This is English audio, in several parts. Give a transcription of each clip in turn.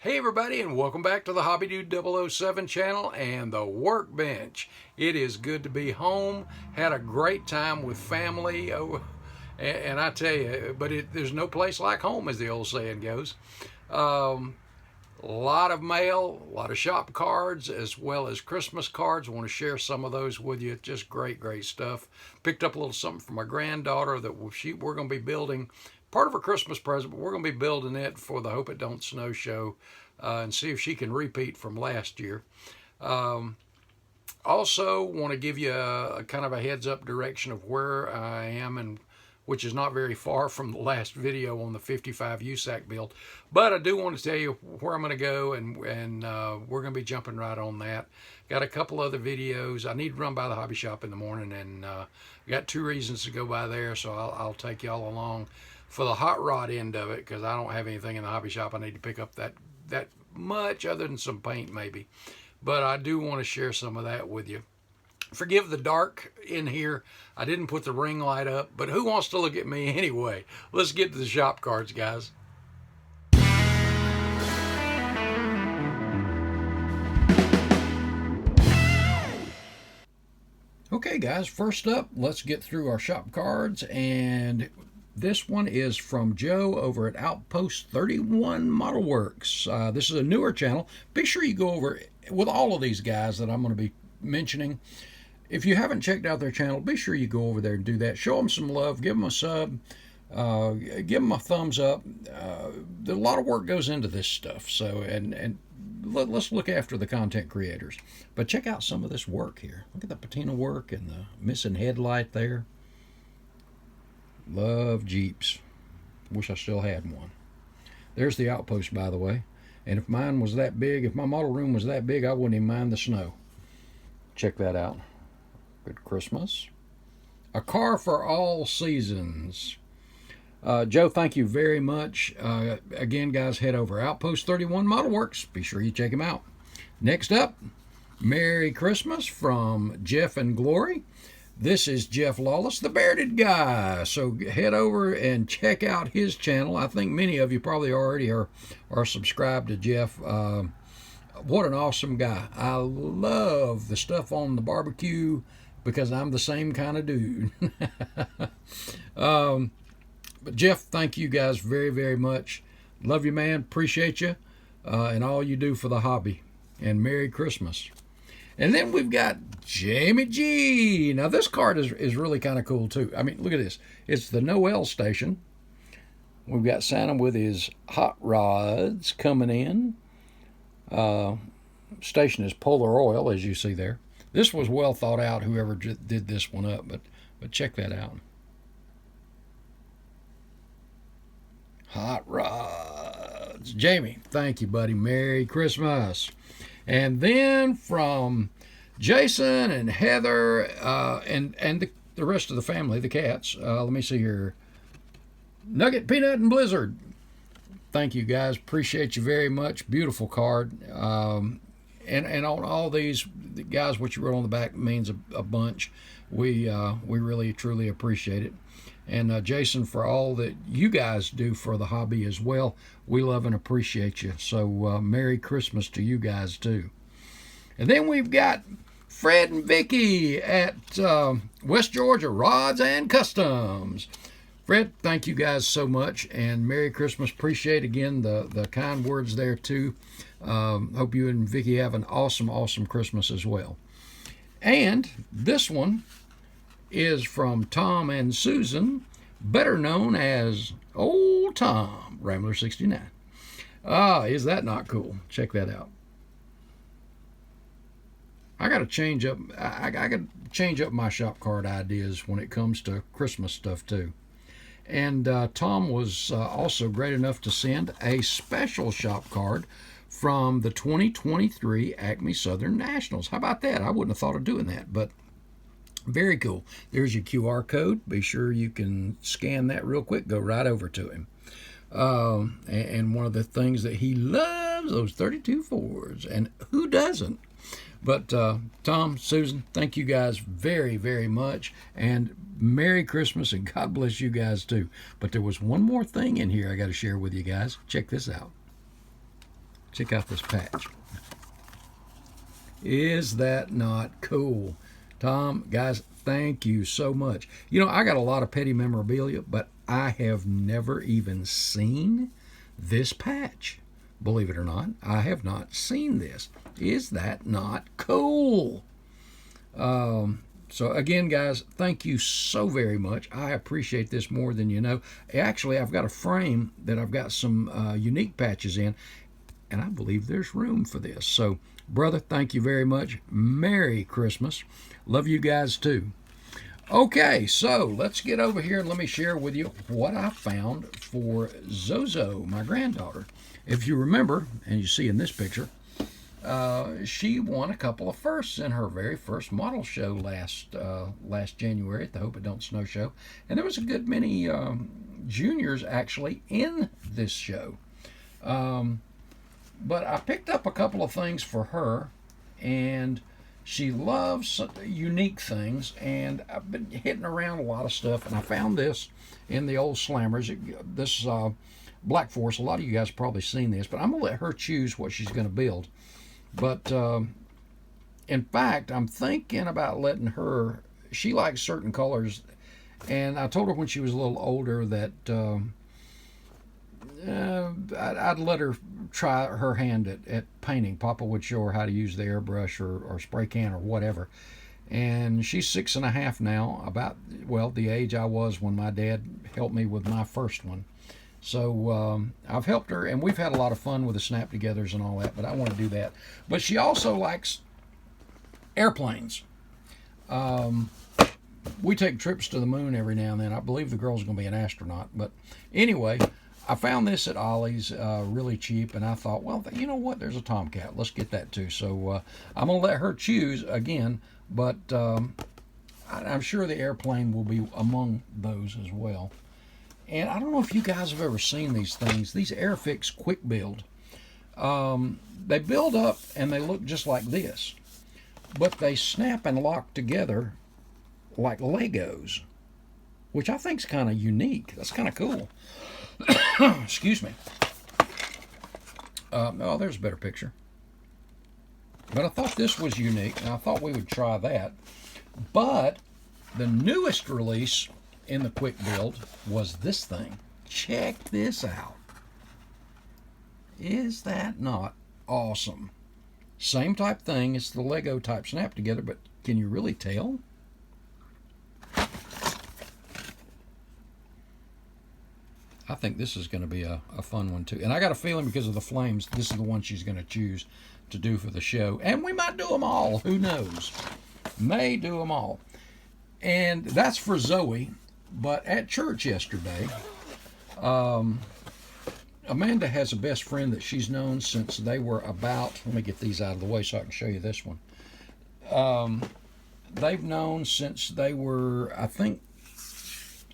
Hey everybody, and welcome back to the Hobby Dude 007 channel and the workbench. It is good to be home. Had a great time with family. Oh, and I tell you, there's no place like home, as the old saying goes. A lot of mail, a lot of shop cards, as well as Christmas cards. I want to share some of those with you. Just great stuff. Picked up a little something for my granddaughter that we're going to be building. Part of her Christmas present, but we're going to be building it for the Hope It Don't Snow show and see if she can repeat from last year. Also, want to give you a kind of a heads up direction of where I am, and which is not very far from the last video on the 55 USAC build. But I do want to tell you where I'm going to go, and we're going to be jumping right on that. Got a couple other videos. I need to run by the hobby shop in the morning, and got 2 reasons to go by there, so I'll take y'all along for the hot rod end of it, because I don't have anything in the hobby shop I need to pick up that much, other than some paint maybe. But I do want to share some of that with you. Forgive the dark in here. I didn't put the ring light up, but who wants to look at me anyway? Let's get to the shop cards, guys. Okay, guys, first up, let's get through our shop cards, and this one is from Joe over at Outpost 31 Model Works. This is a newer channel. Be sure you go over with all of these guys that I'm going to be mentioning. If you haven't checked out their channel, be sure you go over there and do that. Show them some love. Give them a sub. Give them a thumbs up. A lot of work goes into this stuff. So, and let's look after the content creators. But check out some of this work here. Look at the patina work and the missing headlight there. Love Jeeps. Wish I still had one. There's the Outpost, by the way. And if mine was that big, if my model room was that big, I wouldn't even mind the snow. Check that out. Good Christmas. A car for all seasons. Joe, thank you very much. Again, guys, head over Outpost 31 Model Works. Be sure you check him out. Next up, Merry Christmas from Jeff and Glory. This is Jeff Lawless, the bearded guy. So head over and check out his channel. I think many of you probably already are subscribed to Jeff. What an awesome guy. I love the stuff on the barbecue because I'm the same kind of dude. But Jeff, thank you guys very much. Love you, man. Appreciate you and all you do for the hobby. And Merry Christmas. And then we've got Jamie G. Now this card is really kind of cool too. I mean, look at this. It's the Noel station. We've got Santa with his hot rods coming in. Station is Polar Oil, as you see there. This was well thought out, whoever did this one up, but check that out. Hot rods. Jamie, thank you, buddy. Merry Christmas. And then from Jason and Heather and the rest of the family, the cats. Let me see here. Nugget, Peanut, and Blizzard. Thank you, guys. Appreciate you very much. Beautiful card. And on all these, guys, what you wrote on the back means a bunch. We really, truly appreciate it. And Jason, for all that you guys do for the hobby as well, we love and appreciate you. So Merry Christmas to you guys too. And then we've got Fred and Vicky at West Georgia Rods and Customs. Fred, thank you guys so much, and Merry Christmas. Appreciate again the kind words there too. Hope you and Vicky have an awesome Christmas as well. And this one is from Tom and Susan, better known as Old Tom, Rambler 69. Is that not cool? Check that out. I got to change up. I got to change up my shop card ideas when it comes to Christmas stuff too. And Tom was also great enough to send a special shop card from the 2023 Acme Southern Nationals. How about that? I wouldn't have thought of doing that, but very cool. There's your QR code. Be sure you can scan that real quick. Go right over to him. And one of the things that he loves, those 32 Fords. And who doesn't? But Tom, Susan, thank you guys very much. And Merry Christmas, and God bless you guys too. But there was one more thing in here I got to share with you guys. Check this out. Check out this patch. Is that not cool? Tom, guys, thank you so much. You know, I got a lot of petty memorabilia, but I have never even seen this patch. Believe it or not, I have not seen this. Is that not cool? So again, guys, thank you so very much. I appreciate this more than you know. Actually, I've got a frame that I've got some unique patches in, and I believe there's room for this. So, brother, thank you very much. Merry Christmas. Love you guys too. Okay, so let's get over here and let me share with you what I found for Zozo, my granddaughter. If you remember, and you see in this picture, she won a couple of firsts in her very first model show last January at the Hope It Don't Snow show, and there was a good many juniors actually in this show. But I picked up a couple of things for her, and she loves unique things, and I've been hitting around a lot of stuff, and I found this in the old slammers. This Black Forest, a lot of you guys have probably seen this, but I'm going to let her choose what she's going to build. But in fact, I'm thinking about letting her, she likes certain colors, and I told her when she was a little older that I'd let her try her hand at painting. Papa would show her how to use the airbrush or spray can or whatever. And she's 6.5 now, about, well, the age I was when my dad helped me with my first one. So I've helped her, and we've had a lot of fun with the snap togethers and all that, but I want to do that. But she also likes airplanes. We take trips to the moon every now and then. I believe the girl's going to be an astronaut. But anyway, I found this at Ollie's really cheap, and I thought, well, you know what? There's a Tomcat. Let's get that too. So I'm going to let her choose again, but I'm sure the airplane will be among those as well. And I don't know if you guys have ever seen these things. These Airfix Quick Build. They build up and they look just like this, but they snap and lock together like Legos, which I think is kind of unique. That's kind of cool. Excuse me. Oh, there's a better picture. But I thought this was unique, and I thought we would try that. But the newest release in the quick build was this thing. Check this out. Is that not awesome? Same type thing. It's the Lego type snap together, but can you really tell? I think this is going to be a fun one too. And I got a feeling because of the flames, this is the one she's going to choose to do for the show. And we might do them all. Who knows? May do them all. And that's for Zoe. But at church yesterday, Amanda has a best friend that she's known since they were about, let me get these out of the way so I can show you this one. They've known since they were, I think,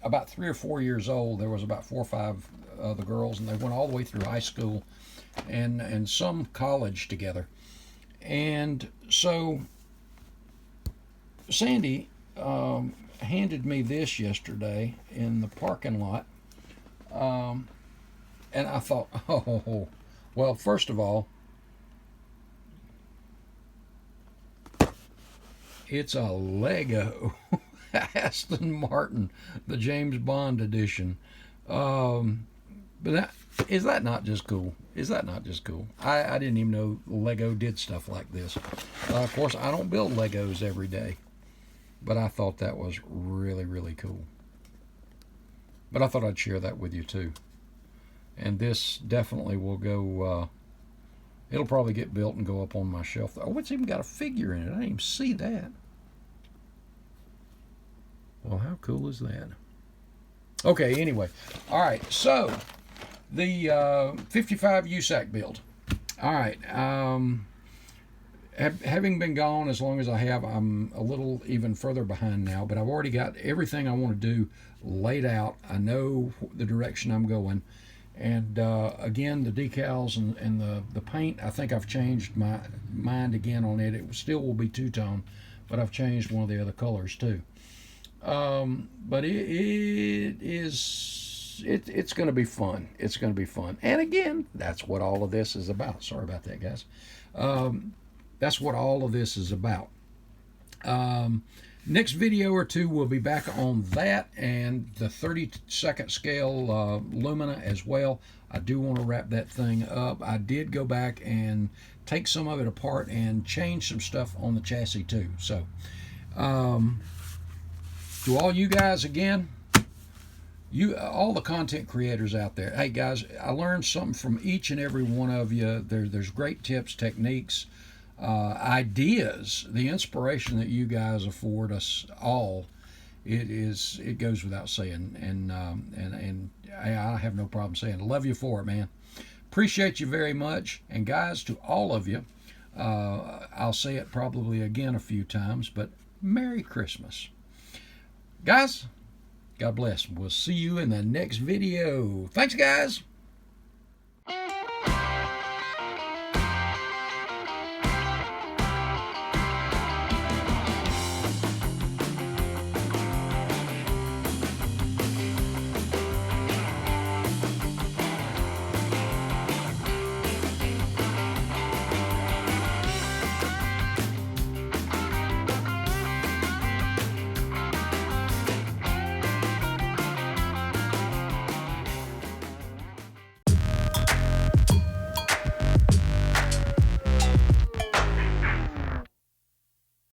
about 3 or 4 years old. There was about 4 or 5 of the girls, and they went all the way through high school and some college together. And so Sandy handed me this yesterday in the parking lot, and I thought, oh, well, first of all, it's a Lego Aston Martin, the James Bond edition. But is that not just cool? Is that not just cool? I didn't even know Lego did stuff like this. Of course, I don't build Legos every day, but I thought that was really, really cool. But I thought I'd share that with you too. And this definitely will go, it'll probably get built and go up on my shelf. Oh, it's even got a figure in it. I didn't even see that. Well, how cool is that? Okay, anyway. All right, so the 55 USAC build. All right. Having been gone as long as I have, I'm a little even further behind now, but I've already got everything I want to do laid out. I know the direction I'm going. And again, the decals and the paint, I think I've changed my mind again on it. It still will be two-tone, but I've changed one of the other colors too. But it is it's going to be fun. It's going to be fun. And again, that's what all of this is about. Sorry about that, guys. That's what all of this is about. Next video or two, we'll be back on that and the 32nd scale Lumina as well. I do want to wrap that thing up. I did go back and take some of it apart and change some stuff on the chassis too. So, to all you guys again, all the content creators out there, hey guys, I learned something from each and every one of you. There's great tips, techniques, ideas, the inspiration that you guys afford us all. It goes without saying, and I have no problem saying, I love you for it, man. Appreciate you very much. And guys, to all of you, I'll say it probably again a few times, but Merry Christmas. Guys, God bless. We'll see you in the next video. Thanks, guys.